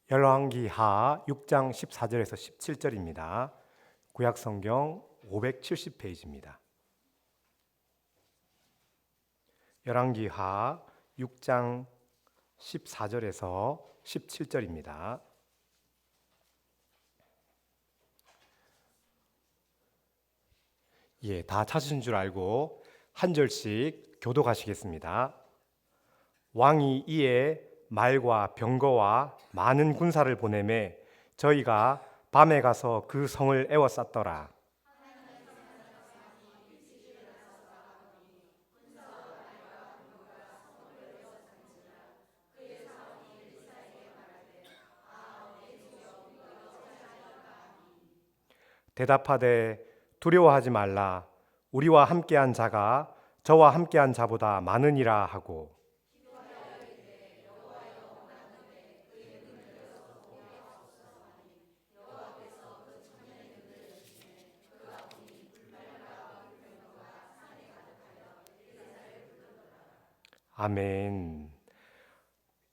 열왕기하 6장 14절에서 17절입니다. 구약성경 570페이지입니다. 열왕기하 6장 14절에서 17절입니다. 다 찾으신 줄 알고 한 절씩 교독하시겠습니다. 왕이 이에 말과 병거와 많은 군사를 보내매 저희가 밤에 가서 그 성을 에워쌌더라. 대답하되 두려워하지 말라. 우리와 함께한 자가 저와 함께한 자보다 많으니라 하고, 아멘.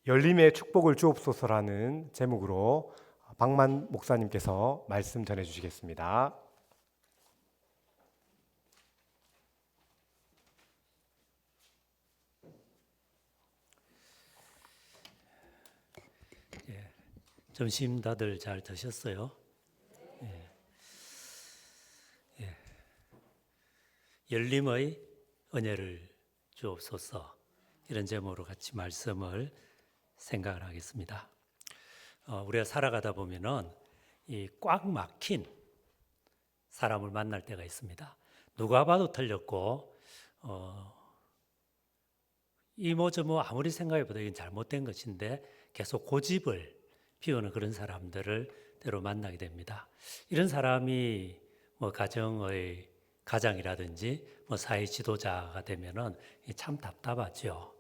열림의 축복을 주옵소서라는 제목으로 박만 목사님께서 말씀 전해 주시겠습니다. 점심 다들 잘 드셨어요? 열림의 은혜를 주옵소서, 이런 제목으로 같이 말씀을 생각을 하겠습니다. 우리가 살아가다 보면은 이 꽉 막힌 사람을 만날 때가 있습니다. 누가 봐도 틀렸고 이모저모 아무리 생각해봐도 이건 잘못된 것인데 계속 고집을 피우는 그런 사람들을 때로 만나게 됩니다. 이런 사람이 가정의 가장이라든지 사회 지도자가 되면은 참 답답하죠.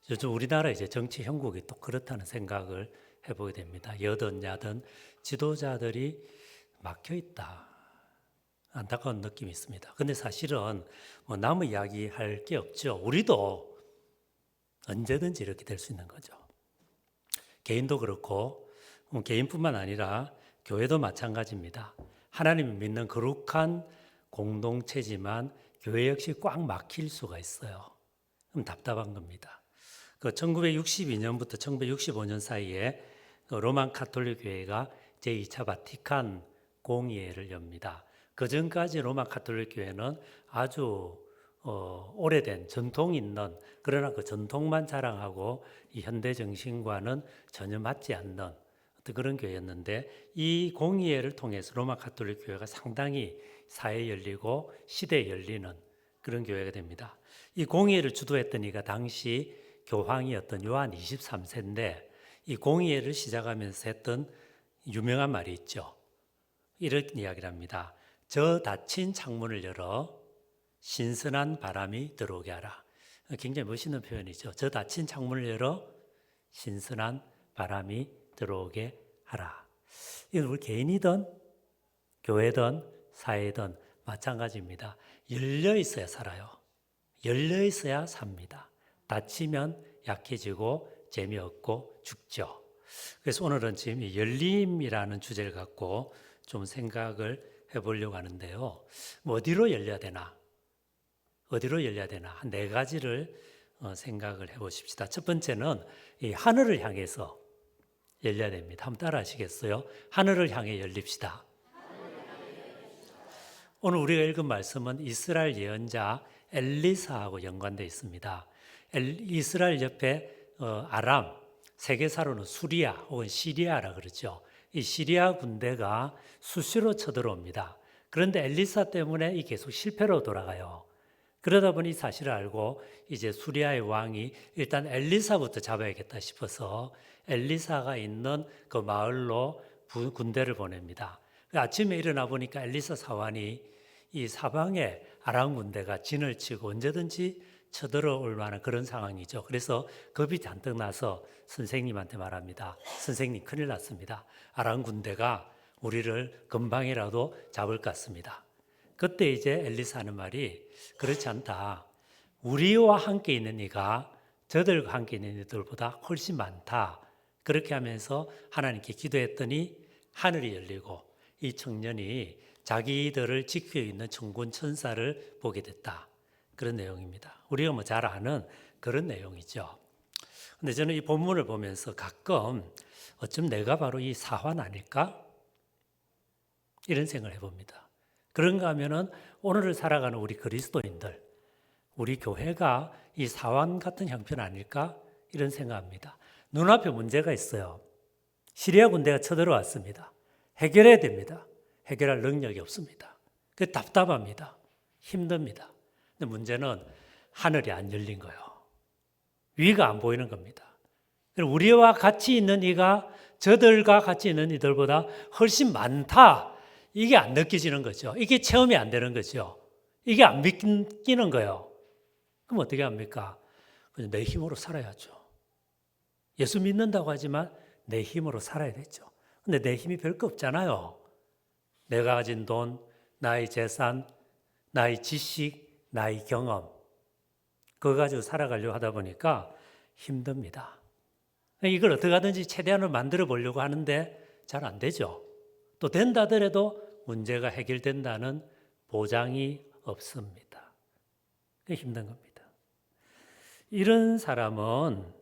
요즘 우리나라 정치 형국이 또 그렇다는 생각을 해보게 됩니다. 여든 야든 지도자들이 막혀 있다, 안타까운 느낌이 있습니다. 근데 사실은 남의 이야기 할 게 없죠. 우리도 언제든지 이렇게 될 수 있는 거죠. 개인도 그렇고 개인뿐만 아니라 교회도 마찬가지입니다. 하나님을 믿는 거룩한 공동체지만 교회 역시 꽉 막힐 수가 있어요. 그럼 답답한 겁니다. 1962년부터 1965년 사이에 로만 가톨릭 교회가 제2차 바티칸 공의회를 엽니다. 그 전까지 로마 가톨릭 교회는 아주 오래된 전통 있는, 그러나 그 전통만 자랑하고 이 현대 정신과는 전혀 맞지 않는 어떤 그런 교회였는데, 이 공의회를 통해서 로마 가톨릭 교회가 상당히 사회에 열리고 시대에 열리는 그런 교회가 됩니다. 이 공의회를 주도했던 이가 당시 교황이었던 요한 23세인데 이 공의회를 시작하면서 했던 유명한 말이 있죠. 이런 이야기를 합니다. 저 닫힌 창문을 열어 신선한 바람이 들어오게 하라. 굉장히 멋있는 표현이죠. 저 닫힌 창문을 열어 신선한 바람이 들어오게 하라. 이건 우리 개인이든 교회든 사회든 마찬가지입니다. 열려 있어야 살아요. 열려 있어야 삽니다. 닫히면 약해지고 재미없고 죽죠. 그래서 오늘은 지금 이 열림이라는 주제를 갖고 좀 생각을 해보려고 하는데요. 어디로 열려야 되나? 어디로 열려야 되나? 한 네 가지를 생각을 해보십시다. 첫 번째는 이 하늘을 향해서 열려야 됩니다. 한번 따라 하시겠어요? 하늘을 향해 열립시다. 오늘 우리가 읽은 말씀은 이스라엘 예언자 엘리사하고 연관되어 있습니다. 이스라엘 옆에 아람, 세계사로는 수리아 혹은 시리아라 그러죠. 이 시리아 군대가 수시로 쳐들어옵니다. 그런데 엘리사 때문에 이 계속 실패로 돌아가요. 그러다 보니 사실을 알고 이제 수리아의 왕이 일단 엘리사부터 잡아야겠다 싶어서 엘리사가 있는 그 마을로 군대를 보냅니다. 아침에 일어나 보니까 엘리사 사환이 이 사방에 아람 군대가 진을 치고 언제든지 쳐들어올 만한 그런 상황이죠. 그래서 겁이 잔뜩 나서 선생님한테 말합니다. 선생님, 큰일 났습니다. 아람 군대가 우리를 금방이라도 잡을 것 같습니다. 그때 이제 엘리사 하는 말이, 그렇지 않다. 우리와 함께 있는 이가 저들과 함께 있는 이들보다 훨씬 많다. 그렇게 하면서 하나님께 기도했더니 하늘이 열리고 이 청년이 자기들을 지키고 있는 천군 천사를 보게 됐다. 그런 내용입니다. 우리가 뭐 잘 아는 그런 내용이죠. 근데 저는 이 본문을 보면서 가끔 어쩜 내가 바로 이 사환 아닐까? 이런 생각을 해봅니다. 그런가 하면은 오늘을 살아가는 우리 그리스도인들, 우리 교회가 이 사환 같은 형편 아닐까? 이런 생각합니다. 눈앞에 문제가 있어요. 시리아 군대가 쳐들어왔습니다. 해결해야 됩니다. 해결할 능력이 없습니다. 그 답답합니다. 힘듭니다. 근데 문제는 하늘이 안 열린 거예요. 위가 안 보이는 겁니다. 우리와 같이 있는 이가 저들과 같이 있는 이들보다 훨씬 많다. 이게 안 느껴지는 거죠. 이게 체험이 안 되는 거죠. 이게 안 믿기는 거예요. 그럼 어떻게 합니까? 그냥 내 힘으로 살아야죠. 예수 믿는다고 하지만 내 힘으로 살아야 되죠. 근데 내 힘이 별거 없잖아요. 내가 가진 돈, 나의 재산, 나의 지식, 나의 경험, 그거 가지고 살아가려고 하다 보니까 힘듭니다. 이걸 어떻게 하든지 최대한을 만들어 보려고 하는데 잘 안 되죠. 또 된다 하더라도 문제가 해결된다는 보장이 없습니다. 그게 힘든 겁니다. 이런 사람은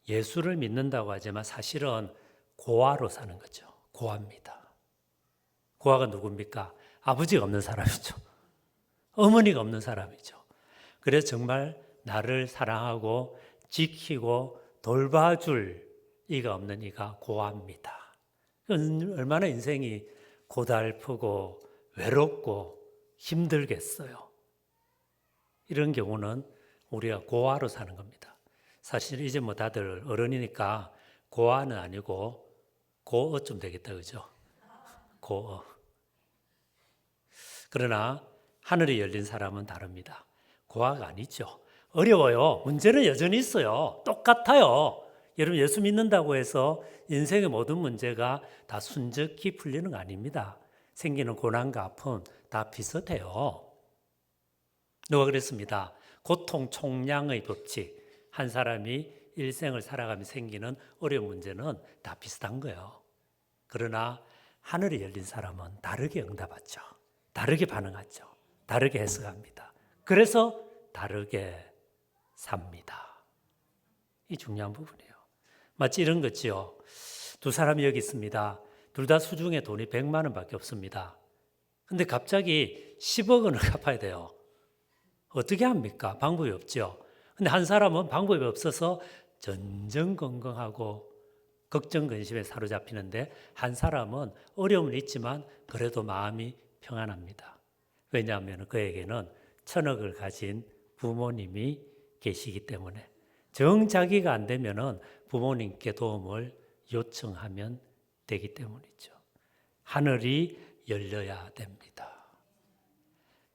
예수를 믿는다고 하지만 사실은 고아로 사는 거죠. 고아입니다. 고아가 누굽니까? 아버지가 없는 사람이죠. 어머니가 없는 사람이죠. 그래서 정말 나를 사랑하고 지키고 돌봐줄 이가 없는 이가 고아입니다. 얼마나 인생이 고달프고 외롭고 힘들겠어요. 이런 경우는 우리가 고아로 사는 겁니다. 사실 이제 뭐 다들 어른이니까 고아는 아니고 고어쯤 되겠다, 그죠? 고어. 그러나 하늘이 열린 사람은 다릅니다. 고아가 아니죠. 어려워요. 문제는 여전히 있어요. 똑같아요. 여러분 예수 믿는다고 해서 인생의 모든 문제가 다 순적히 풀리는 거 아닙니다. 생기는 고난과 아픔 다 비슷해요. 누가 그랬습니다. 고통 총량의 법칙. 한 사람이 일생을 살아가며 생기는 어려운 문제는 다 비슷한 거예요. 그러나 하늘이 열린 사람은 다르게 응답하죠. 다르게 반응하죠. 다르게 해석합니다. 그래서 다르게 삽니다. 이 중요한 부분이에요. 마치 이런 거지요. 두 사람이 여기 있습니다. 둘 다 수중에 돈이 100만 원밖에 없습니다. 근데 갑자기 10억 원을 갚아야 돼요. 어떻게 합니까? 방법이 없죠. 근데 한 사람은 방법이 없어서 전전긍긍하고 걱정 근심에 사로잡히는데 한 사람은 어려움은 있지만 그래도 마음이 평안합니다. 왜냐하면 그에게는 1000억을 가진 부모님이 계시기 때문에 정 자기가 안 되면은 부모님께 도움을 요청하면 되기 때문이죠. 하늘이 열려야 됩니다.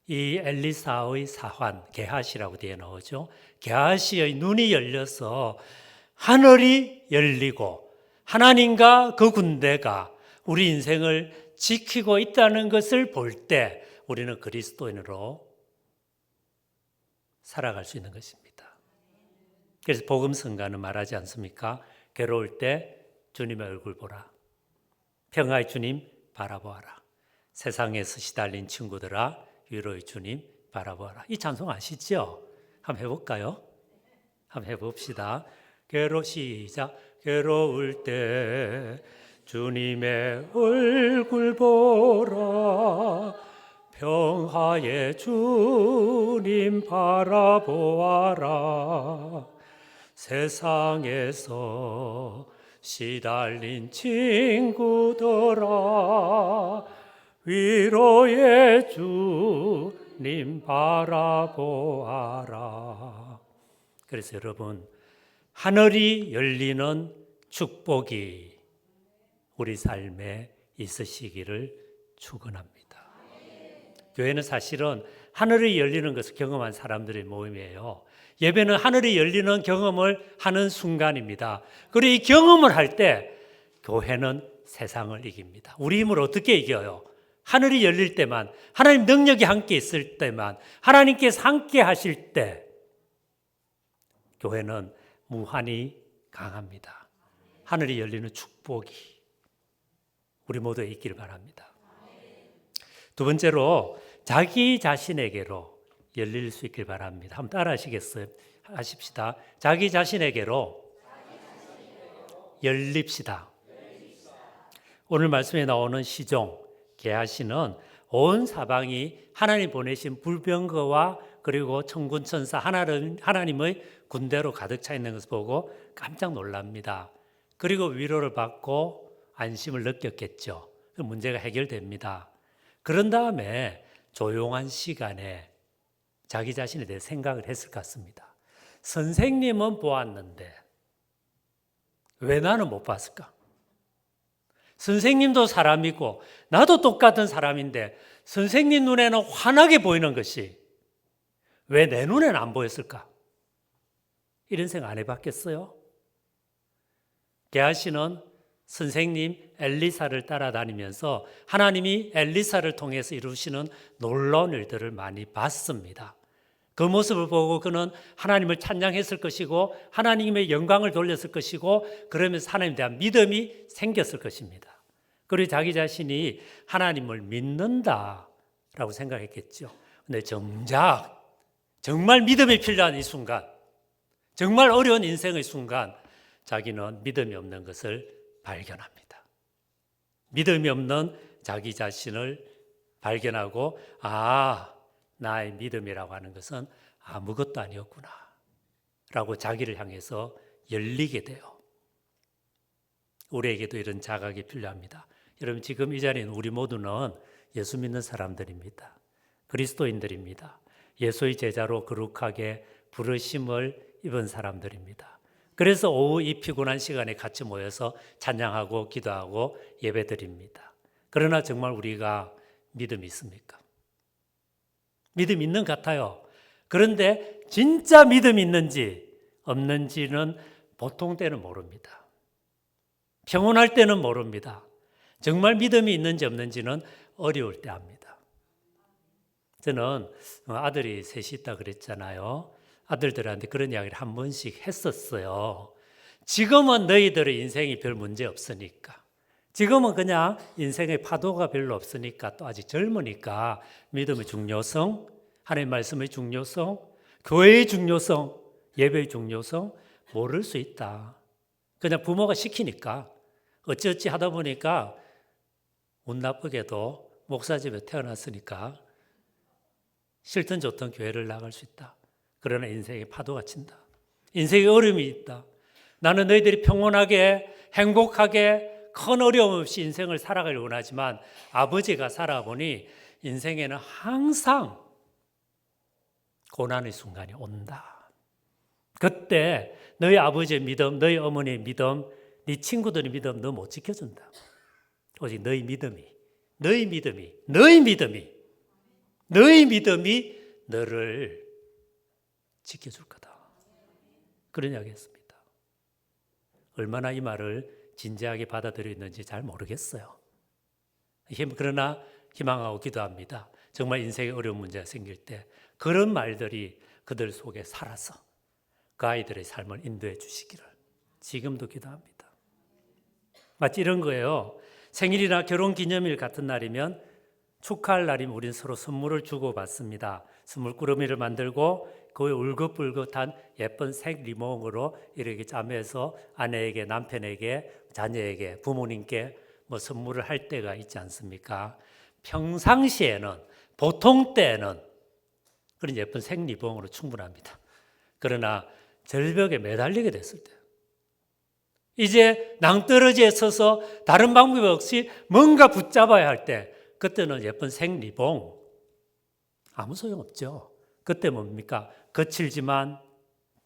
이 엘리사의 사환, 게하시라고 뒤에 나오죠. 게하시의 눈이 열려서 하늘이 열리고 하나님과 그 군대가 우리 인생을 지키고 있다는 것을 볼 때 우리는 그리스도인으로 살아갈 수 있는 것입니다. 그래서 복음성가는 말하지 않습니까? 괴로울 때 주님의 얼굴 보라. 평화의 주님 바라보아라. 세상에서 시달린 친구들아 위로의 주님 바라보아라. 이 찬송 아시죠? 한번 해볼까요? 한번 해봅시다. 시작. 괴로울 때 주님의 얼굴 보라. 평화의 주님 바라보아라. 세상에서 시달린 친구들아 위로의 주님 바라보아라. 그래서 여러분 하늘이 열리는 축복이 우리 삶에 있으시기를 축원합니다. 교회는 사실은 하늘이 열리는 것을 경험한 사람들의 모임이에요. 예배는 하늘이 열리는 경험을 하는 순간입니다. 그리고 이 경험을 할 때 교회는 세상을 이깁니다. 우리 힘으로 어떻게 이겨요? 하늘이 열릴 때만, 하나님 능력이 함께 있을 때만, 하나님께서 함께 하실 때 교회는 무한히 강합니다. 하늘이 열리는 축복이 우리 모두에 있기를 바랍니다. 두 번째로 자기 자신에게로 열릴 수 있길 바랍니다. 한번 따라 하시겠어요? 하십시다. 자기 자신에게로 열립시다. 오늘 말씀에 나오는 시종 게하시는 온 사방이 하나님 보내신 불병거와 그리고 천군 천사 하나님의 군대로 가득 차 있는 것을 보고 깜짝 놀랍니다. 그리고 위로를 받고 안심을 느꼈겠죠. 문제가 해결됩니다. 그런 다음에 조용한 시간에 자기 자신에 대해 생각을 했을 것 같습니다. 선생님은 보았는데 왜 나는 못 봤을까? 선생님도 사람이고 나도 똑같은 사람인데 선생님 눈에는 환하게 보이는 것이 왜 내 눈에는 안 보였을까? 이런 생각 안 해봤겠어요? 게하시는 선생님 엘리사를 따라다니면서 하나님이 엘리사를 통해서 이루시는 놀라운 일들을 많이 봤습니다. 그 모습을 보고 그는 하나님을 찬양했을 것이고 하나님의 영광을 돌렸을 것이고 그러면서 하나님에 대한 믿음이 생겼을 것입니다. 그리고 자기 자신이 하나님을 믿는다라고 생각했겠죠. 근데 정작 정말 믿음이 필요한 이 순간, 정말 어려운 인생의 순간 자기는 믿음이 없는 것을 발견합니다. 믿음이 없는 자기 자신을 발견하고 나의 믿음이라고 하는 것은 아무것도 아니었구나 라고 자기를 향해서 열리게 돼요. 우리에게도 이런 자각이 필요합니다. 여러분 지금 이 자리에 있는 우리 모두는 예수 믿는 사람들입니다. 그리스도인들입니다. 예수의 제자로 거룩하게 부르심을 입은 사람들입니다. 그래서 오후 이 피곤한 시간에 같이 모여서 찬양하고 기도하고 예배드립니다. 그러나 정말 우리가 믿음이 있습니까? 믿음이 있는 것 같아요. 그런데 진짜 믿음이 있는지 없는지는 보통 때는 모릅니다. 평온할 때는 모릅니다. 정말 믿음이 있는지 없는지는 어려울 때 압니다. 저는 아들이 셋이 있다 그랬잖아요. 아들들한테 그런 이야기를 한 번씩 했었어요. 지금은 너희들의 인생이 별 문제 없으니까, 지금은 그냥 인생의 파도가 별로 없으니까, 또 아직 젊으니까 믿음의 중요성, 하나님의 말씀의 중요성, 교회의 중요성, 예배의 중요성 모를 수 있다. 그냥 부모가 시키니까 어찌어찌 하다 보니까 운 나쁘게도 목사집에 태어났으니까 싫든 좋든 교회를 나갈 수 있다. 그러나 인생에 파도가 친다. 인생에 어려움이 있다. 나는 너희들이 평온하게 행복하게 큰 어려움 없이 인생을 살아가길 원하지만 아버지가 살아보니 인생에는 항상 고난의 순간이 온다. 그때 너희 아버지의 믿음, 너희 어머니의 믿음, 네 친구들의 믿음 너 못 지켜준다. 오직 너희 믿음이 너를 지켜줄 거다. 그런 이야기 했습니다. 얼마나 이 말을 진지하게 받아들였는지 잘 모르겠어요. 그러나 희망하고 기도합니다. 정말 인생에 어려운 문제가 생길 때 그런 말들이 그들 속에 살아서 그 아이들의 삶을 인도해 주시기를 지금도 기도합니다. 마치 이런 거예요. 생일이나 결혼기념일 같은 날이면 축하할 날이면 우리는 서로 선물을 주고받습니다. 선물 꾸러미를 만들고 그 위에 울긋불긋한 예쁜 색 리본으로 이렇게 짜매서 아내에게, 남편에게, 자녀에게, 부모님께 뭐 선물을 할 때가 있지 않습니까? 평상시에는, 보통 때는 그런 예쁜 색 리본으로 충분합니다. 그러나 절벽에 매달리게 됐을 때, 이제 낭떠러지에 서서 다른 방법이 없이 뭔가 붙잡아야 할 때, 그때는 예쁜 색 리본 아무 소용없죠. 그때 뭡니까? 거칠지만,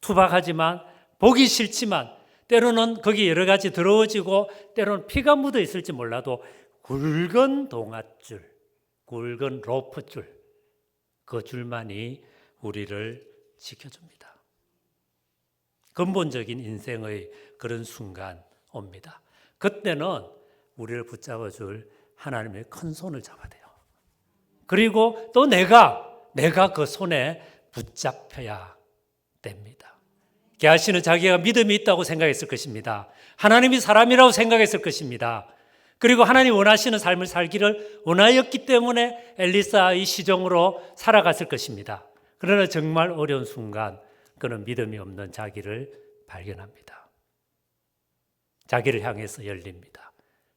투박하지만, 보기 싫지만, 때로는 거기 여러 가지 더러워지고 때로는 피가 묻어 있을지 몰라도 굵은 동아줄, 굵은 로프줄, 그 줄만이 우리를 지켜줍니다. 근본적인 인생의 그런 순간 옵니다. 그때는 우리를 붙잡아줄 하나님의 큰 손을 잡아야 돼요. 그리고 또 내가 그 손에 붙잡혀야 됩니다. 게하시는 자기가 믿음이 있다고 생각했을 것입니다. 하나님이 사람이라고 생각했을 것입니다. 그리고 하나님 원하시는 삶을 살기를 원하였기 때문에 엘리사의 시종으로 살아갔을 것입니다. 그러나 정말 어려운 순간 그는 믿음이 없는 자기를 발견합니다. 자기를 향해서 열립니다.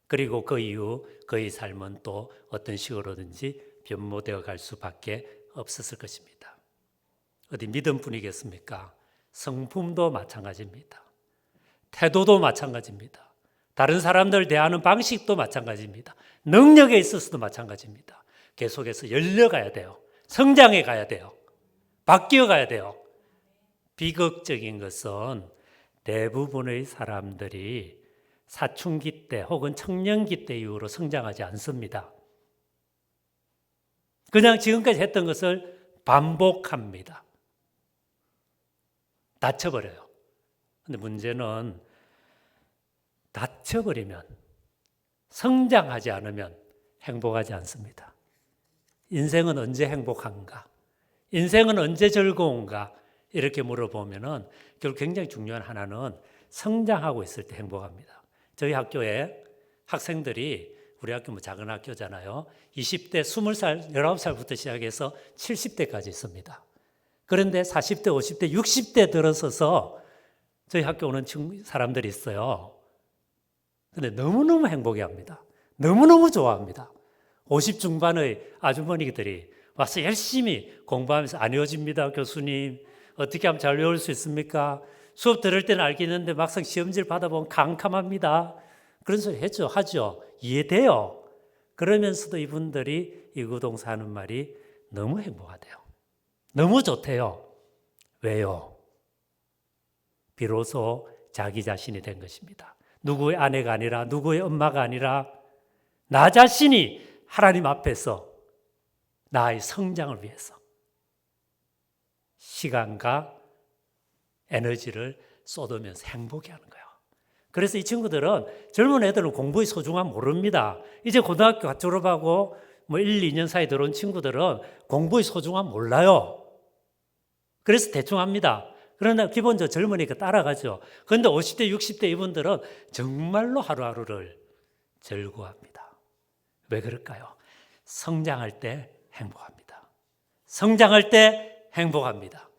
그리고 그 이후 그의 삶은 또 어떤 식으로든지 변모되어 갈 수밖에 없었을 것입니다. 어디 믿음뿐이겠습니까? 성품도 마찬가지입니다. 태도도 마찬가지입니다. 다른 사람들 대하는 방식도 마찬가지입니다. 능력에 있어서도 마찬가지입니다. 계속해서 열려가야 돼요. 성장해 가야 돼요. 바뀌어 가야 돼요. 비극적인 것은 대부분의 사람들이 사춘기 때 혹은 청년기 때 이후로 성장하지 않습니다. 그냥 지금까지 했던 것을 반복합니다. 다쳐버려요. 근데 문제는 다쳐버리면, 성장하지 않으면 행복하지 않습니다. 인생은 언제 행복한가? 인생은 언제 즐거운가? 이렇게 물어보면은 결국 굉장히 중요한 하나는 성장하고 있을 때 행복합니다. 저희 학교에 학생들이, 우리 학교 뭐 작은 학교잖아요. 20대, 20살, 19살부터 시작해서 70대까지 있습니다. 그런데 40대, 50대, 60대 들어서서 저희 학교 오는 사람들이 있어요. 근데 너무너무 행복해합니다. 너무너무 좋아합니다. 50 중반의 아주머니들이 와서 열심히 공부하면서 안 외워집니다. 교수님, 어떻게 하면 잘 외울 수 있습니까? 수업 들을 때는 알겠는데 막상 시험지를 받아보면 캄캄합니다. 그런 소리 하죠. 이해돼요. 그러면서도 이분들이 이구동서 하는 말이 너무 행복하대요. 너무 좋대요. 왜요? 비로소 자기 자신이 된 것입니다. 누구의 아내가 아니라, 누구의 엄마가 아니라 나 자신이 하나님 앞에서 나의 성장을 위해서 시간과 에너지를 쏟으면서 행복해하는 거예요. 그래서 이 친구들은, 젊은 애들은 공부의 소중함 모릅니다. 이제 고등학교 졸업하고 1, 2년 사이에 들어온 친구들은 공부의 소중함 몰라요. 그래서 대충 합니다. 그러나 기본적으로 젊으니까 따라가죠. 그런데 50대, 60대 이분들은 정말로 하루하루를 즐거워합니다. 왜 그럴까요? 성장할 때 행복합니다. 성장할 때 행복합니다.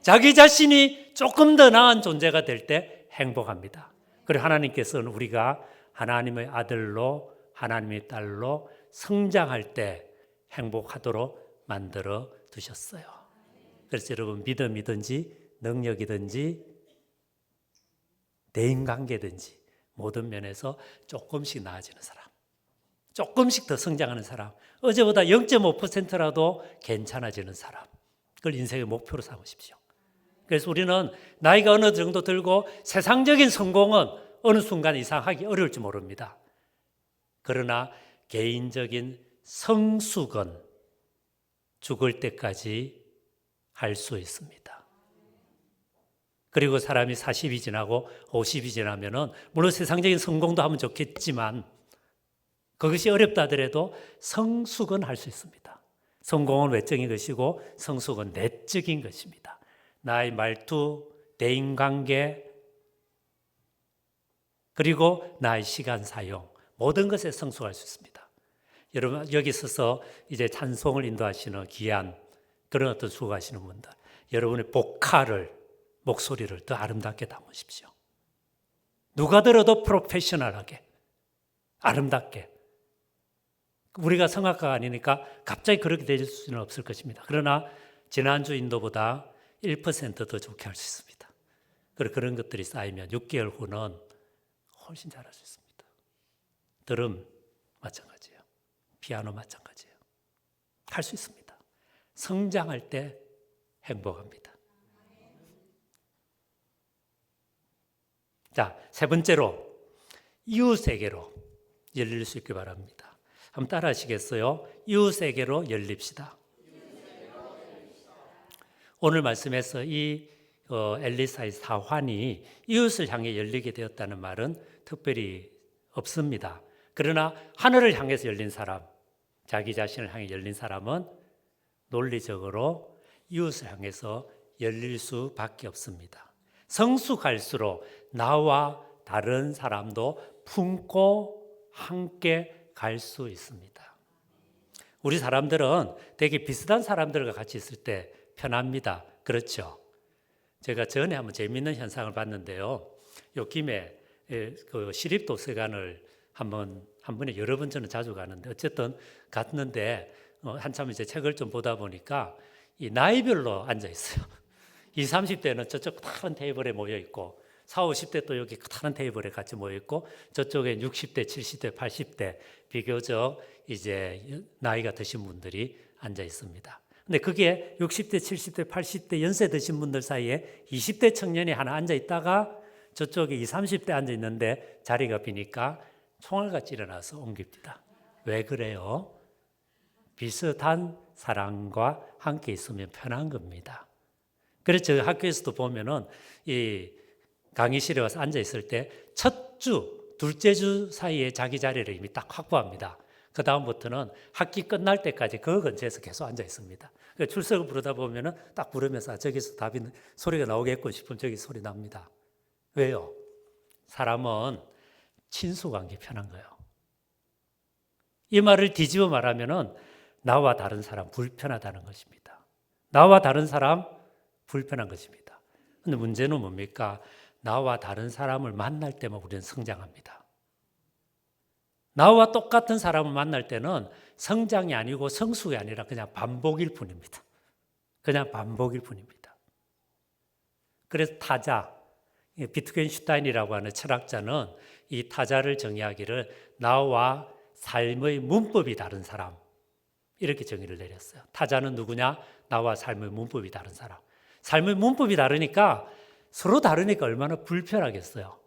자기 자신이 조금 더 나은 존재가 될 때 행복합니다. 그리고 하나님께서는 우리가 하나님의 아들로, 하나님의 딸로 성장할 때 행복하도록 만들어 두셨어요. 그래서 여러분, 믿음이든지 능력이든지 대인관계든지 모든 면에서 조금씩 나아지는 사람, 조금씩 더 성장하는 사람, 어제보다 0.5%라도 괜찮아지는 사람, 그걸 인생의 목표로 삼으십시오. 그래서 우리는 나이가 어느 정도 들고 세상적인 성공은 어느 순간 이상 하기 어려울지 모릅니다. 그러나 개인적인 성숙은 죽을 때까지 할 수 있습니다. 그리고 사람이 40이 지나고 50이 지나면은 물론 세상적인 성공도 하면 좋겠지만 그것이 어렵다 하더라도 성숙은 할 수 있습니다. 성공은 외적인 것이고 성숙은 내적인 것입니다. 나의 말투, 대인관계, 그리고 나의 시간 사용, 모든 것에 성숙할 수 있습니다. 여러분, 여기 있어서 이제 찬송을 인도하시는 귀한 그런 어떤 수고하시는 분들, 여러분의 목소리를 더 아름답게 담으십시오. 누가 들어도 프로페셔널하게, 아름답게. 우리가 성악가가 아니니까 갑자기 그렇게 될 수는 없을 것입니다. 그러나 지난주 인도보다 1% 더 좋게 할 수 있습니다. 그리고 그런 것들이 쌓이면 6개월 후는 훨씬 잘할 수 있습니다. 드럼 마찬가지예요. 피아노 마찬가지예요. 할 수 있습니다. 성장할 때 행복합니다. 자, 세 번째로 이웃에게로 열릴 수 있길 바랍니다. 한번 따라 하시겠어요? 이웃에게로 열립시다. 오늘 말씀에서 이 엘리사의 사환이 이웃을 향해 열리게 되었다는 말은 특별히 없습니다. 그러나 하늘을 향해서 열린 사람, 자기 자신을 향해 열린 사람은 논리적으로 이웃을 향해서 열릴 수밖에 없습니다. 성숙할수록 나와 다른 사람도 품고 함께 갈 수 있습니다. 우리 사람들은 되게 비슷한 사람들과 같이 있을 때 편합니다. 그렇죠? 제가 전에 한번 재미있는 현상을 봤는데요. 요 김에 그 시립도서관을 한 번에 여러 번 저는 자주 가는데 어쨌든 갔는데 한참 이제 책을 좀 보다 보니까 이 나이별로 앉아 있어요. 20, 30대는 저쪽 다른 테이블에 모여 있고 40, 50대 또 여기 다른 테이블에 같이 모여 있고 저쪽에 60대, 70대, 80대 비교적 이제 나이가 드신 분들이 앉아 있습니다. 근데 그게 60대, 70대, 80대 연세 드신 분들 사이에 20대 청년이 하나 앉아 있다가 저쪽에 20, 30대 앉아 있는데 자리가 비니까 총알같이 일어나서 옮깁니다. 왜 그래요? 비슷한 사람과 함께 있으면 편한 겁니다. 그래서 학교에서도 보면은 이 강의실에 와서 앉아 있을 때 첫 주, 둘째 주 사이에 자기 자리를 이미 딱 확보합니다. 그 다음부터는 학기 끝날 때까지 그 근처에서 계속 앉아 있습니다. 출석을 부르다 보면은 딱 부르면서 저기서 답이 소리가 나오겠군 싶으면 저기 소리 납니다. 왜요? 사람은 친숙한 게 편한 거예요. 이 말을 뒤집어 말하면은 나와 다른 사람 불편하다는 것입니다. 나와 다른 사람 불편한 것입니다. 근데 문제는 뭡니까? 나와 다른 사람을 만날 때만 우리는 성장합니다. 나와 똑같은 사람을 만날 때는 성장이 아니고 성숙이 아니라 그냥 반복일 뿐입니다. 그냥 반복일 뿐입니다. 그래서 타자, 비트겐슈타인이라고 하는 철학자는 이 타자를 정의하기를 나와 삶의 문법이 다른 사람 이렇게 정의를 내렸어요. 타자는 누구냐? 나와 삶의 문법이 다른 사람. 삶의 문법이 다르니까 서로 다르니까 얼마나 불편하겠어요.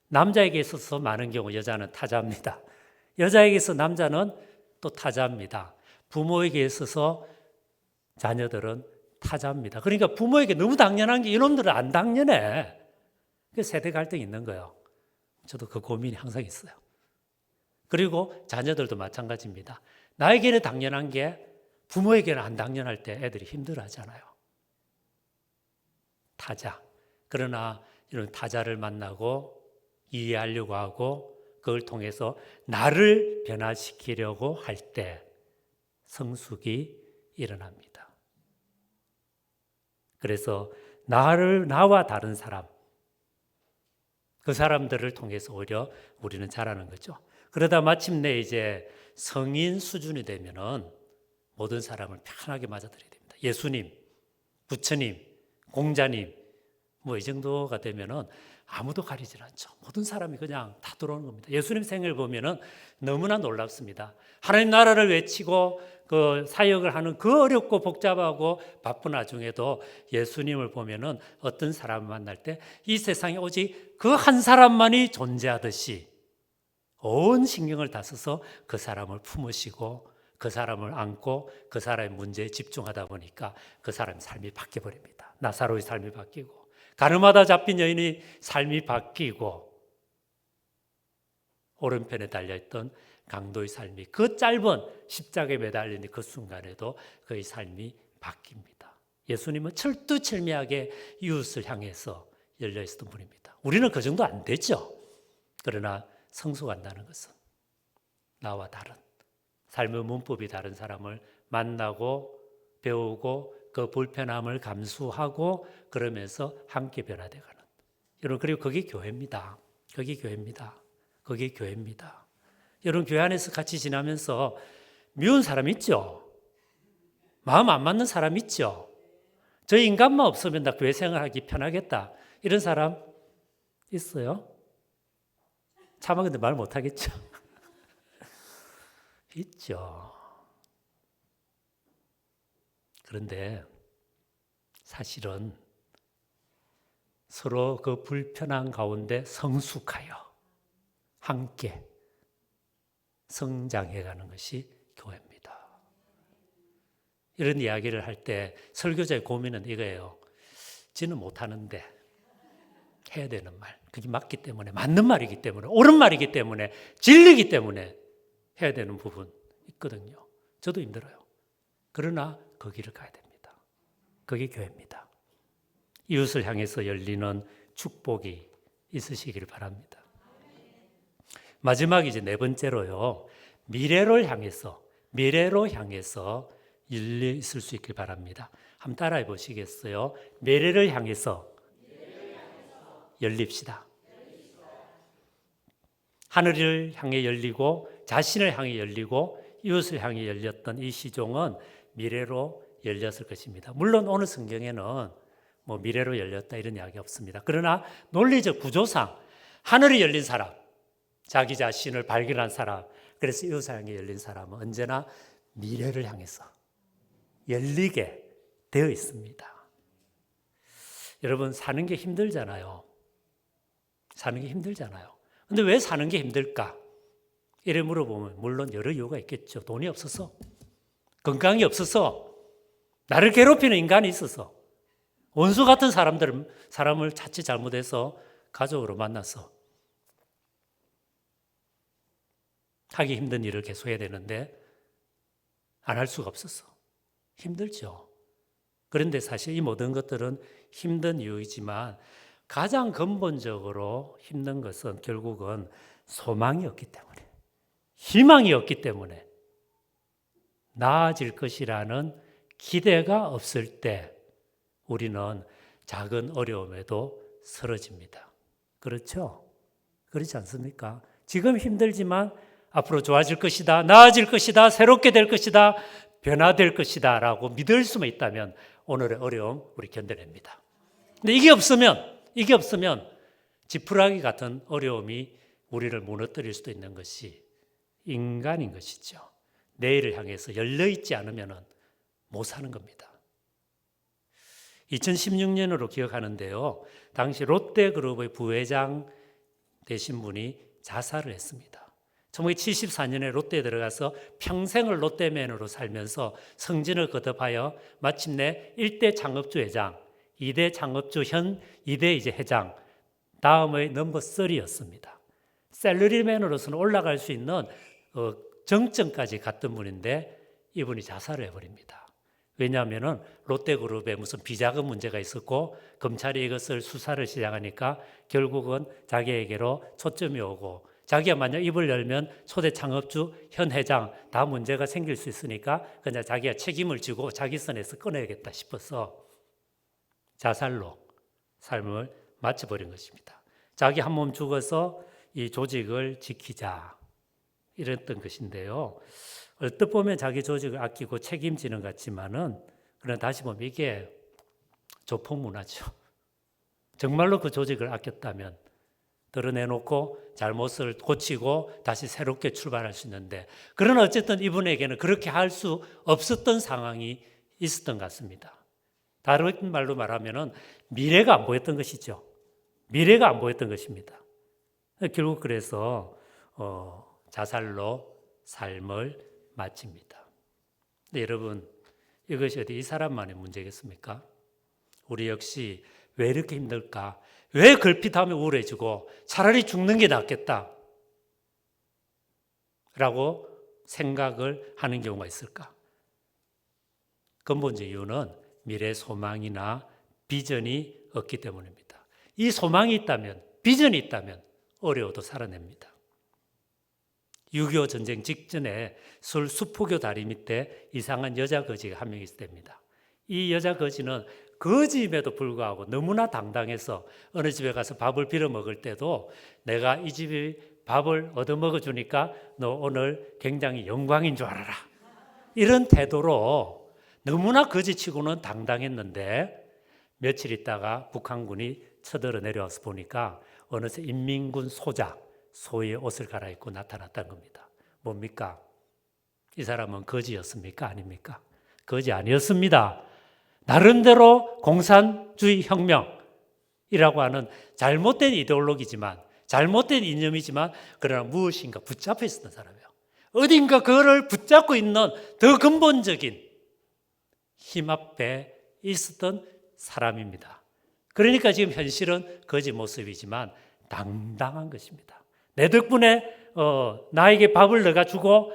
남자에게 있어서 많은 경우 여자는 타자입니다. 여자에게 있어서 남자는 또 타자입니다. 부모에게 있어서 자녀들은 타자입니다. 그러니까 부모에게 너무 당연한 게 이놈들은 안 당연해. 그 세대 갈등이 있는 거예요. 저도 그 고민이 항상 있어요. 그리고 자녀들도 마찬가지입니다. 나에게는 당연한 게 부모에게는 안 당연할 때 애들이 힘들어하잖아요. 타자. 그러나 이런 타자를 만나고 이해하려고 하고 그걸 통해서 나를 변화시키려고 할 때 성숙이 일어납니다. 그래서 나와 다른 사람, 그 사람들을 통해서 오히려 우리는 자라는 거죠. 그러다 마침내 이제 성인 수준이 되면은 모든 사람을 편하게 맞아들여야 됩니다. 예수님, 부처님, 공자님, 뭐 이 정도가 되면은 아무도 가리질 않죠. 모든 사람이 그냥 다 들어오는 겁니다. 예수님 생을 보면은 너무나 놀랍습니다. 하나님 나라를 외치고 그 사역을 하는 그 어렵고 복잡하고 바쁜 와중에도 예수님을 보면은 어떤 사람을 만날 때 이 세상에 오직 그 한 사람만이 존재하듯이 온 신경을 다 써서 그 사람을 품으시고 그 사람을 안고 그 사람의 문제에 집중하다 보니까 그 사람의 삶이 바뀌어버립니다. 나사로의 삶이 바뀌고 가늠하다 잡힌 여인의 삶이 바뀌고 오른편에 달려있던 강도의 삶이 그 짧은 십자가에 매달린 그 순간에도 그의 삶이 바뀝니다. 예수님은 철두철미하게 이웃을 향해서 열려있었던 분입니다. 우리는 그 정도 안 되죠. 그러나 성숙한다는 것은 나와 다른 삶의 문법이 다른 사람을 만나고 배우고 그 불편함을 감수하고 그러면서 함께 변화되어가는 여러분, 그리고 그게 교회입니다. 그게 교회입니다. 그게 교회입니다. 여러분, 교회 안에서 같이 지나면서 미운 사람 있죠? 마음 안 맞는 사람 있죠? 저 인간만 없으면 나 교회 생활하기 편하겠다 이런 사람 있어요? 차마 근데 말 못하겠죠? 있죠. 그런데 사실은 서로 그 불편한 가운데 성숙하여 함께 성장해가는 것이 교회입니다. 이런 이야기를 할 때 설교자의 고민은 이거예요. 지는 못하는데 해야 되는 말, 그게 맞기 때문에, 맞는 말이기 때문에, 옳은 말이기 때문에, 진리이기 때문에 해야 되는 부분 있거든요. 저도 힘들어요. 그러나 그 길을 가야 됩니다. 그게 교회입니다. 이웃을 향해서 열리는 축복이 있으시길 바랍니다. 마지막 이제 네 번째로요. 미래로 향해서 열려 있을 수 있길 바랍니다. 한번 따라해 보시겠어요? 미래를 향해서 열립시다. 하늘을 향해 열리고 자신을 향해 열리고 이웃을 향해 열렸던 이 시종은 미래로 열렸을 것입니다. 물론 오늘 성경에는 뭐 미래로 열렸다 이런 이야기 없습니다. 그러나 논리적 구조상 하늘이 열린 사람, 자기 자신을 발견한 사람, 그래서 이웃을 향해 열린 사람은 언제나 미래를 향해서 열리게 되어 있습니다. 여러분, 사는 게 힘들잖아요. 근데 왜 사는 게 힘들까? 이래 물어보면 물론 여러 이유가 있겠죠. 돈이 없어서, 건강이 없어서, 나를 괴롭히는 인간이 있어서, 원수 같은 사람을 자칫 잘못해서 가족으로 만나서 하기 힘든 일을 계속해야 되는데 안 할 수가 없어서 힘들죠. 그런데 사실 이 모든 것들은 힘든 이유이지만 가장 근본적으로 힘든 것은 결국은 소망이 없기 때문에, 희망이 없기 때문에, 나아질 것이라는 기대가 없을 때 우리는 작은 어려움에도 쓰러집니다. 그렇죠? 그렇지 않습니까? 지금 힘들지만 앞으로 좋아질 것이다, 나아질 것이다, 새롭게 될 것이다, 변화될 것이다 라고 믿을 수만 있다면 오늘의 어려움 우리 견뎌냅니다. 근데 이게 없으면 지푸라기 같은 어려움이 우리를 무너뜨릴 수도 있는 것이 인간인 것이죠. 내일을 향해서 열려있지 않으면 못 사는 겁니다. 2016년으로 기억하는데요. 당시 롯데그룹의 부회장 되신 분이 자살을 했습니다. 1974년에 롯데에 들어가서 평생을 롯데맨으로 살면서 승진을 거듭하여 마침내 1대 창업주 회장, 2대 창업주 현 2대 이제 회장, 다음의 넘버 3였습니다. 셀러리맨으로서는 올라갈 수 있는 정점까지 갔던 분인데 이분이 자살을 해버립니다. 왜냐하면 롯데그룹에 무슨 비자금 문제가 있었고 검찰이 이것을 수사를 시작하니까 결국은 자기에게로 초점이 오고 자기가 만약 입을 열면 초대 창업주 현 회장 다 문제가 생길 수 있으니까 그냥 자기가 책임을 지고 자기 선에서 꺼내야겠다 싶어서 자살로 삶을 마쳐버린 것입니다. 자기 한 몸 죽어서 이 조직을 지키자 이랬던 것인데요. 얼뜻 보면 자기 조직을 아끼고 책임지는 것 같지만은 그러나 다시 보면 이게 조폭문화죠. 정말로 그 조직을 아꼈다면 드러내놓고 잘못을 고치고 다시 새롭게 출발할 수 있는데 그러나 어쨌든 이분에게는 그렇게 할 수 없었던 상황이 있었던 것 같습니다. 다른 말로 말하면 미래가 안 보였던 것이죠. 미래가 안 보였던 것입니다. 결국 그래서 자살로 삶을 마칩니다. 근데 여러분, 이것이 어디 이 사람만의 문제겠습니까? 우리 역시 왜 이렇게 힘들까? 왜 걸핏하면 우울해지고 차라리 죽는 게 낫겠다 라고 생각을 하는 경우가 있을까? 근본적 이유는 미래 소망이나 비전이 없기 때문입니다. 이 소망이 있다면, 비전이 있다면 어려워도 살아냅니다. 6.25 전쟁 직전에 서울 수포교 다리 밑에 이상한 여자 거지가 한 명 있을 때입니다. 이 여자 거지는 거지임에도 불구하고 너무나 당당해서 어느 집에 가서 밥을 빌어 먹을 때도 내가 이 집이 밥을 얻어먹어 주니까 너 오늘 굉장히 영광인 줄 알아라. 이런 태도로 너무나 거지치고는 당당했는데 며칠 있다가 북한군이 쳐들어 내려와서 보니까 어느새 인민군 소의 옷을 갈아입고 나타났다는 겁니다. 뭡니까? 이 사람은 거지였습니까? 아닙니까? 거지 아니었습니다. 나름대로 공산주의 혁명이라고 하는 잘못된 이데올로기지만 잘못된 이념이지만 그러나 무엇인가 붙잡혀 있었던 사람이에요. 어딘가 그거를 붙잡고 있는 더 근본적인 힘 앞에 있었던 사람입니다. 그러니까 지금 현실은 거지 모습이지만 당당한 것입니다. 내 덕분에 나에게 밥을 너가 주고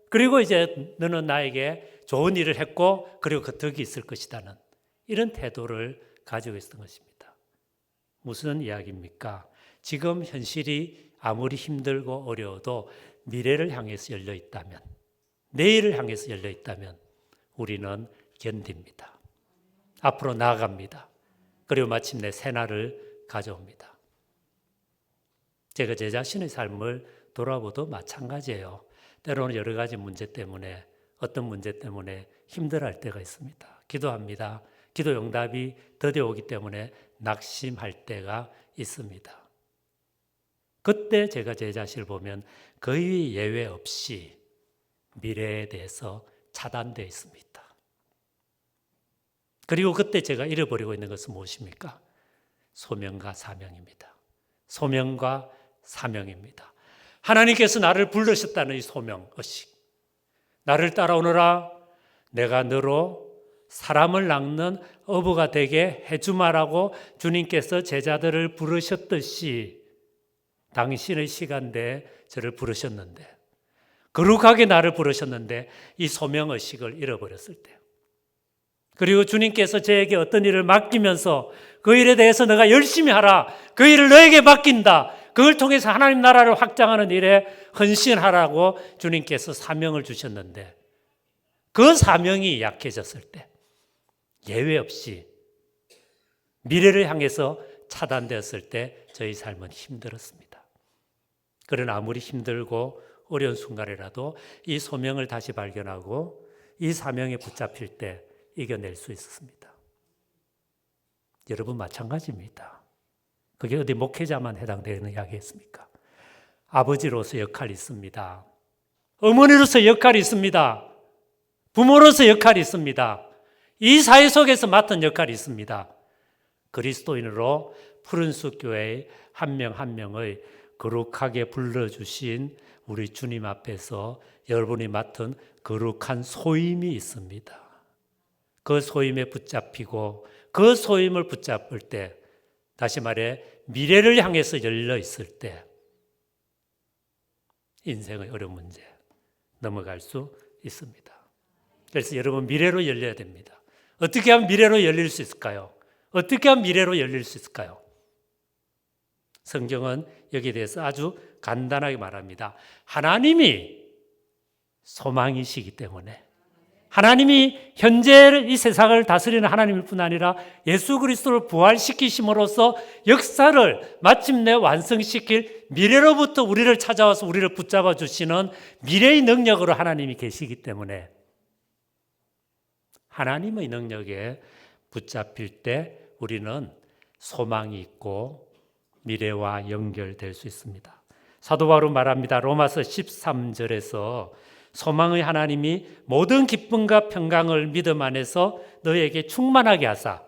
그리고 이제 너는 나에게 좋은 일을 했고 그리고 그 덕이 있을 것이다는 이런 태도를 가지고 있었던 것입니다. 무슨 이야기입니까? 지금 현실이 아무리 힘들고 어려워도 미래를 향해서 열려 있다면, 내일을 향해서 열려 있다면 우리는 견딥니다. 앞으로 나아갑니다. 그리고 마침내 새날을 가져옵니다. 제가 제 자신의 삶을 돌아보도 마찬가지예요. 때로는 여러 가지 문제 때문에, 어떤 문제 때문에 힘들어할 때가 있습니다. 기도합니다. 기도 응답이 더뎌 오기 때문에 낙심할 때가 있습니다. 그때 제가 제 자신을 보면 거의 예외 없이 미래에 대해서 차단되어 있습니다. 그리고 그때 제가 잃어버리고 있는 것은 무엇입니까? 소명과 사명입니다. 소명과 사명입니다. 하나님께서 나를 부르셨다는 이 소명의식. 나를 따라오너라. 내가 너로 사람을 낚는 어부가 되게 해주마라고 주님께서 제자들을 부르셨듯이 당신의 시간대에 저를 부르셨는데, 거룩하게 나를 부르셨는데 이 소명의식을 잃어버렸을 때, 그리고 주님께서 저에게 어떤 일을 맡기면서 그 일에 대해서 너가 열심히 하라, 그 일을 너에게 맡긴다, 그걸 통해서 하나님 나라를 확장하는 일에 헌신하라고 주님께서 사명을 주셨는데 그 사명이 약해졌을 때 예외 없이 미래를 향해서 차단되었을 때 저희 삶은 힘들었습니다. 그러나 아무리 힘들고 어려운 순간이라도 이 소명을 다시 발견하고 이 사명에 붙잡힐 때 이겨낼 수 있었습니다. 여러분 마찬가지입니다. 그게 어디 목회자만 해당되는 이야기였습니까? 아버지로서 역할이 있습니다. 어머니로서 역할이 있습니다. 부모로서 역할이 있습니다. 이 사회 속에서 맡은 역할이 있습니다. 그리스도인으로 푸른숲 교회의 한 명 한 명의 거룩하게 불러주신 우리 주님 앞에서 여러분이 맡은 거룩한 소임이 있습니다. 그 소임에 붙잡히고 그 소임을 붙잡을 때, 다시 말해 미래를 향해서 열려 있을 때 인생의 어려운 문제 넘어갈 수 있습니다. 그래서 여러분 미래로 열려야 됩니다. 어떻게 하면 미래로 열릴 수 있을까요? 어떻게 하면 미래로 열릴 수 있을까요? 성경은 여기에 대해서 아주 간단하게 말합니다. 하나님이 소망이시기 때문에, 하나님이 현재 이 세상을 다스리는 하나님일 뿐 아니라 예수 그리스도를 부활시키심으로써 역사를 마침내 완성시킬 미래로부터 우리를 찾아와서 우리를 붙잡아 주시는 미래의 능력으로 하나님이 계시기 때문에 하나님의 능력에 붙잡힐 때 우리는 소망이 있고 미래와 연결될 수 있습니다. 사도 바울은 말합니다. 로마서 13절에서 소망의 하나님이 모든 기쁨과 평강을 믿음 안에서 너에게 충만하게 하사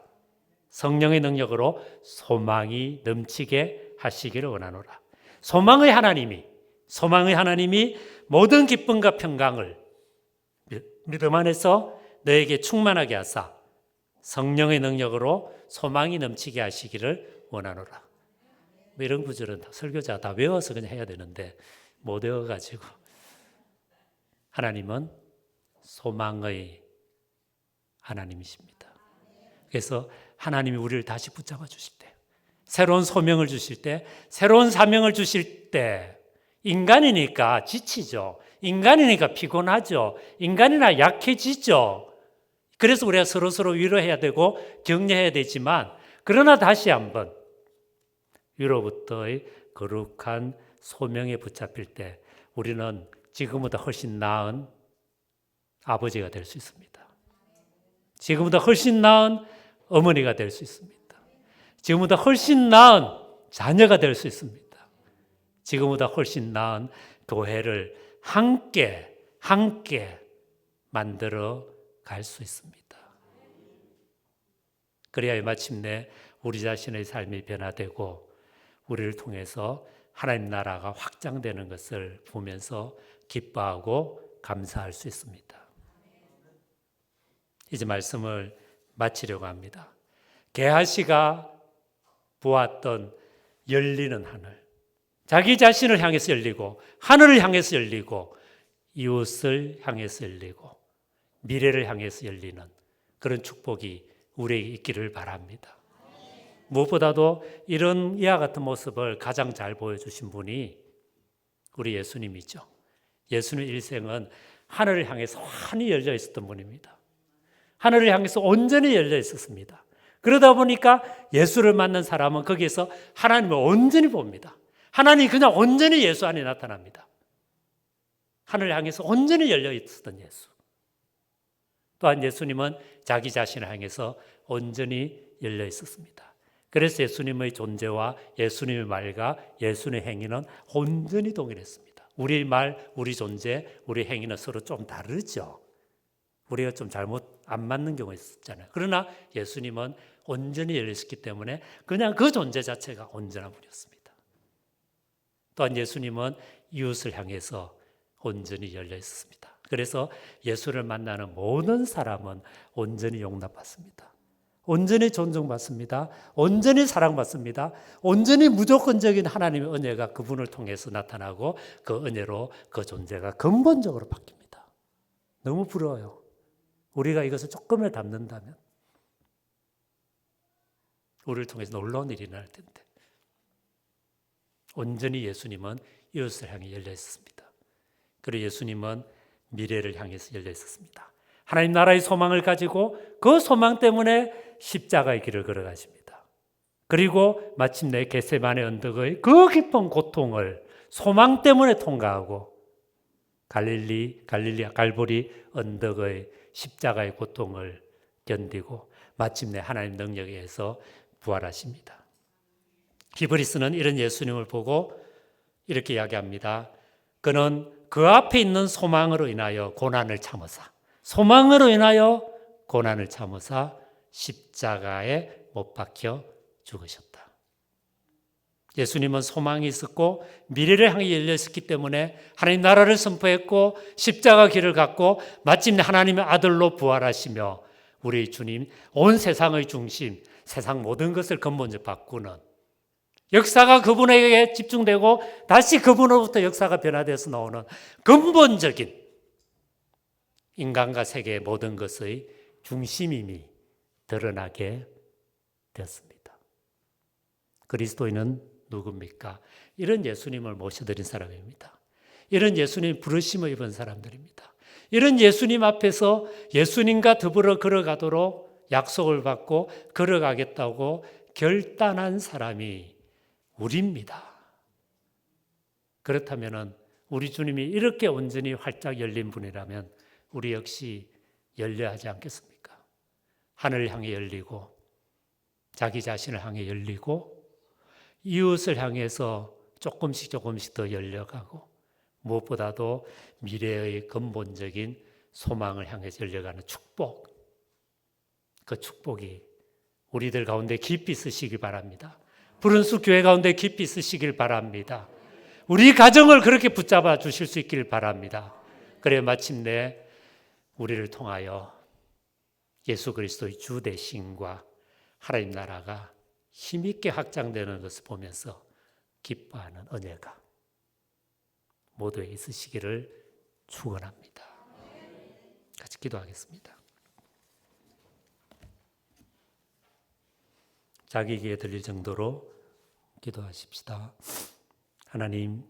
성령의 능력으로 소망이 넘치게 하시기를 원하노라. 소망의 하나님이 모든 기쁨과 평강을 믿음 안에서 너에게 충만하게 하사 성령의 능력으로 소망이 넘치게 하시기를 원하노라. 이런 구절은 설교자 다 외워서 그냥 해야 되는데 못 외워가지고, 하나님은 소망의 하나님이십니다. 그래서 하나님이 우리를 다시 붙잡아 주실 때, 새로운 소명을 주실 때, 새로운 사명을 주실 때, 인간이니까 지치죠. 인간이니까 피곤하죠. 인간이나 약해지죠. 그래서 우리가 서로 위로해야 되고 격려해야 되지만, 그러나 다시 한번 위로부터의 거룩한 소명에 붙잡힐 때 우리는 지금보다 훨씬 나은 아버지가 될 수 있습니다. 지금보다 훨씬 나은 어머니가 될 수 있습니다. 지금보다 훨씬 나은 자녀가 될 수 있습니다. 지금보다 훨씬 나은 교회를 함께 만들어 갈 수 있습니다. 그래야 마침내 우리 자신의 삶이 변화되고 우리를 통해서 하나님 나라가 확장되는 것을 보면서 기뻐하고 감사할 수 있습니다. 이제 말씀을 마치려고 합니다. 게하시가 보았던 열리는 하늘, 자기 자신을 향해서 열리고 하늘을 향해서 열리고 이웃을 향해서 열리고 미래를 향해서 열리는 그런 축복이 우리에게 있기를 바랍니다. 무엇보다도 이런 이와 같은 모습을 가장 잘 보여주신 분이 우리 예수님이죠. 예수님 일생은 하늘을 향해서 환히 열려 있었던 분입니다. 하늘을 향해서 온전히 열려 있었습니다. 그러다 보니까 예수를 만난 사람은 거기에서 하나님을 온전히 봅니다. 하나님이 그냥 온전히 예수 안에 나타납니다. 하늘을 향해서 온전히 열려 있었던 예수. 또한 예수님은 자기 자신을 향해서 온전히 열려 있었습니다. 그래서 예수님의 존재와 예수님의 말과 예수님의 행위는 온전히 동일했습니다. 우리 말, 우리 존재, 우리 행위는 서로 좀 다르죠. 우리가 좀 잘못 안 맞는 경우가 있었잖아요. 그러나 예수님은 온전히 열려 있었기 때문에 그냥 그 존재 자체가 온전한 분이었습니다. 또한 예수님은 이웃을 향해서 온전히 열려 있었습니다. 그래서 예수를 만나는 모든 사람은 온전히 용납받습니다. 온전히 존중받습니다. 온전히 사랑받습니다. 온전히 무조건적인 하나님의 은혜가 그분을 통해서 나타나고 그 은혜로 그 존재가 근본적으로 바뀝니다. 너무 부러워요. 우리가 이것을 조금을 담는다면 우리를 통해서 놀라운 일이 일어날 텐데 온전히 예수님은 이웃을 향해 열려 있었습니다. 그리고 예수님은 미래를 향해서 열려 있었습니다. 하나님 나라의 소망을 가지고 그 소망 때문에 십자가의 길을 걸어가십니다. 그리고 마침내 겟세마네 언덕의 그 깊은 고통을 소망 때문에 통과하고 갈보리 언덕의 십자가의 고통을 견디고 마침내 하나님 능력에 의해서 부활하십니다. 히브리서는 이런 예수님을 보고 이렇게 이야기합니다. 그는 그 앞에 있는 소망으로 인하여 고난을 참으사 소망으로 인하여 고난을 참으사 십자가에 못 박혀 죽으셨다. 예수님은 소망이 있었고 미래를 향해 열려 있었기 때문에 하나님 나라를 선포했고 십자가 길을 갔고 마침내 하나님의 아들로 부활하시며 우리 주님 온 세상의 중심, 세상 모든 것을 근본적으로 바꾸는 역사가 그분에게 집중되고 다시 그분으로부터 역사가 변화되어서 나오는 근본적인 인간과 세계의 모든 것의 중심임이 드러나게 되었습니다. 그리스도인은 누굽니까? 이런 예수님을 모셔드린 사람입니다. 이런 예수님 부르심을 입은 사람들입니다. 이런 예수님 앞에서 예수님과 더불어 걸어가도록 약속을 받고 걸어가겠다고 결단한 사람이 우리입니다. 그렇다면 우리 주님이 이렇게 온전히 활짝 열린 분이라면 우리 역시 열려야 하지 않겠습니까? 하늘을 향해 열리고 자기 자신을 향해 열리고 이웃을 향해서 조금씩 더 열려가고 무엇보다도 미래의 근본적인 소망을 향해서 열려가는 축복, 그 축복이 우리들 가운데 깊이 있으시길 바랍니다. 푸른숲 교회 가운데 깊이 있으시길 바랍니다. 우리 가정을 그렇게 붙잡아 주실 수 있길 바랍니다. 그래 마침내 우리를 통하여 예수 그리스도의 주 되심과 하나님 나라가 힘있게 확장되는 것을 보면서 기뻐하는 은혜가 모두에 있으시기를 축원합니다. 같이 기도하겠습니다. 자기 귀에 들릴 정도로 기도하십시다. 하나님,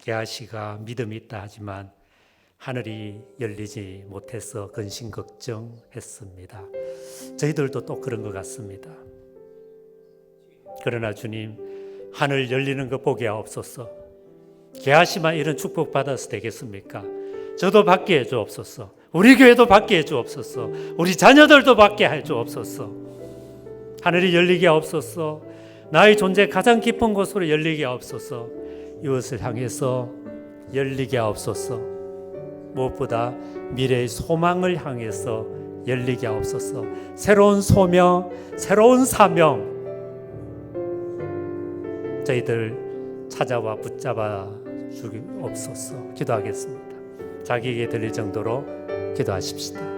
게하시가 믿음이 있다 하지만 하늘이 열리지 못해서 근심 걱정했습니다. 저희들도 또 그런 것 같습니다. 그러나 주님, 하늘 열리는 거 보게 하옵소서. 게하시만 이런 축복 받아서 되겠습니까? 저도 받게 해 주옵소서. 우리 교회도 받게 해 주옵소서. 우리 자녀들도 받게 해 주옵소서. 하늘이 열리게 하옵소서. 나의 존재 가장 깊은 곳으로 열리게 하옵소서. 이웃을 향해서 열리게 하옵소서. 무엇보다 미래의 소망을 향해서 열리게 하옵소서. 새로운 소명, 새로운 사명 저희들 찾아와 붙잡아 주옵소서. 기도하겠습니다. 자기에게 들릴 정도로 기도하십시다.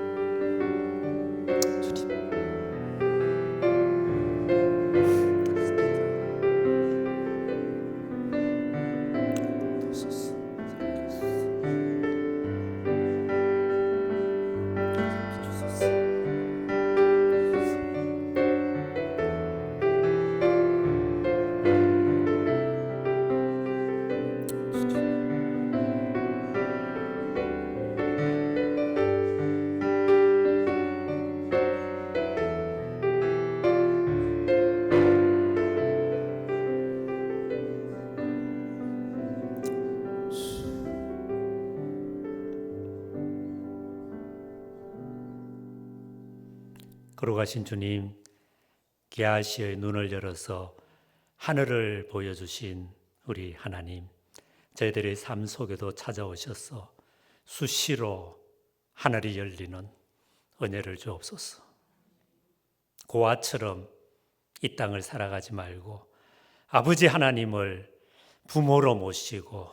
걸어가신 주님, 게하시의 눈을 열어서 하늘을 보여주신 우리 하나님, 저희들의 삶 속에도 찾아오셔서 수시로 하늘이 열리는 은혜를 주옵소서. 고아처럼 이 땅을 살아가지 말고 아버지 하나님을 부모로 모시고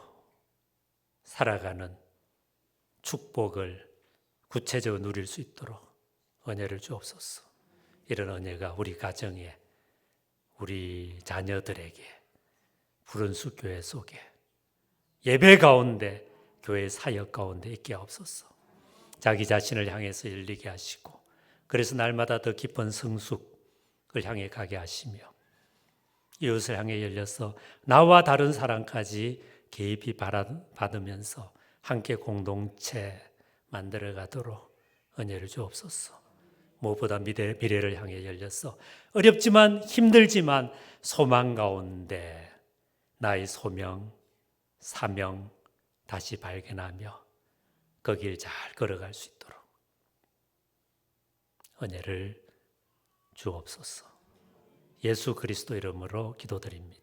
살아가는 축복을 구체적으로 누릴 수 있도록 은혜를 주옵소서. 이런 은혜가 우리 가정에, 우리 자녀들에게, 푸른숲 교회 속에, 예배 가운데, 교회 사역 가운데 있게 하옵소서. 자기 자신을 향해서 열리게 하시고, 그래서 날마다 더 깊은 성숙을 향해 가게 하시며, 이웃을 향해 열려서 나와 다른 사람까지 개입이 받으면서 함께 공동체 만들어 가도록 은혜를 주옵소서. 무엇보다 미래를 향해 열려서 어렵지만 힘들지만 소망 가운데 나의 소명, 사명 다시 발견하며 그 길 잘 걸어갈 수 있도록 은혜를 주옵소서. 예수 그리스도 이름으로 기도드립니다.